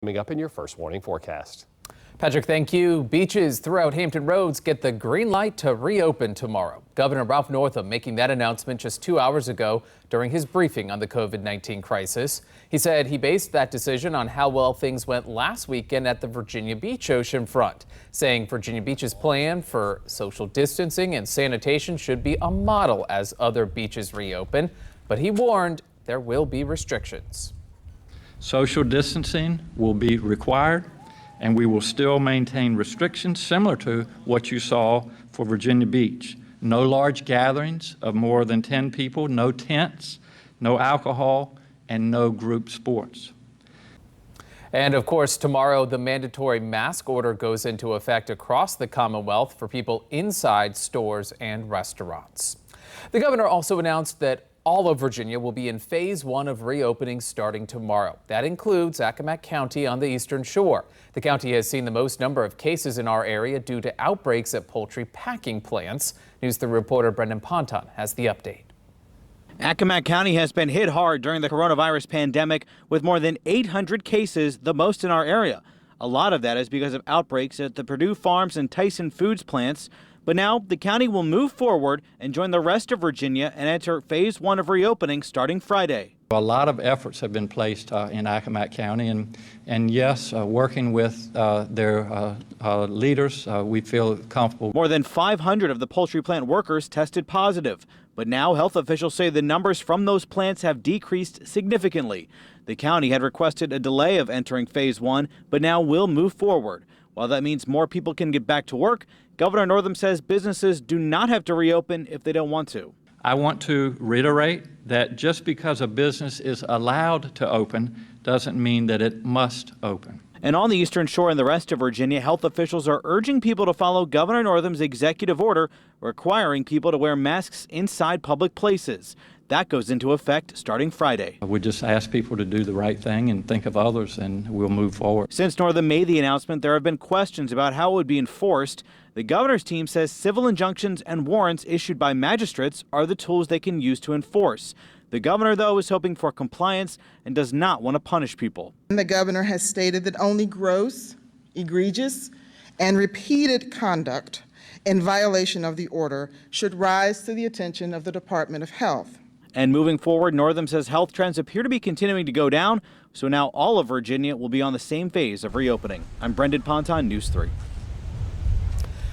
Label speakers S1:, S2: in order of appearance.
S1: Coming up in your first warning forecast.
S2: Patrick, thank you. Beaches throughout Hampton Roads get the green light to reopen tomorrow. Governor Ralph Northam making that announcement just 2 hours ago during his briefing on the COVID-19 crisis. He said he based that decision on how well things went last weekend at the Virginia Beach oceanfront, saying Virginia Beach's plan for social distancing and sanitation should be a model as other beaches reopen. But he warned there will be restrictions.
S3: Social distancing will be required, and we will still maintain restrictions similar to what you saw for Virginia Beach. No large gatherings of more than 10 people, no tents, no alcohol, and no group sports.
S2: And of course, tomorrow the mandatory mask order goes into effect across the Commonwealth for people inside stores and restaurants. The governor also announced that all of Virginia will be in phase 1 of reopening starting tomorrow. That includes Accomack County on the eastern shore. The county has seen the most number of cases in our area due to outbreaks at poultry packing plants. News 3 reporter Brendan Ponton has the update.
S4: Accomack County has been hit hard during the coronavirus pandemic with more than 800 cases, the most in our area. A lot of that is because of outbreaks at the Purdue Farms and Tyson Foods plants. But now the county will move forward and join the rest of Virginia and enter phase 1 of reopening starting Friday.
S3: A lot of efforts have been placed in Accomack County, and yes, working with their leaders, we feel comfortable.
S4: More than 500 of the poultry plant workers tested positive, but now health officials say the numbers from those plants have decreased significantly. The county had requested a delay of entering phase 1, but now will move forward. While that means more people can get back to work, Governor Northam says businesses do not have to reopen if they don't want to.
S3: I want to reiterate that just because a business is allowed to open doesn't mean that it must open.
S4: And on the Eastern Shore and the rest of Virginia, health officials are urging people to follow Governor Northam's executive order requiring people to wear masks inside public places. That goes into effect starting Friday.
S3: We just ask people to do the right thing and think of others, and we'll move forward.
S4: Since Northam made the announcement, there have been questions about how it would be enforced. The governor's team says civil injunctions and warrants issued by magistrates are the tools they can use to enforce. The governor, though, is hoping for compliance and does not want to punish people.
S5: The governor has stated that only gross, egregious, and repeated conduct in violation of the order should rise to the attention of the Department of Health.
S4: And moving forward, Northam says health trends appear to be continuing to go down, so now all of Virginia will be on the same phase of reopening. I'm Brendan Ponton, News 3.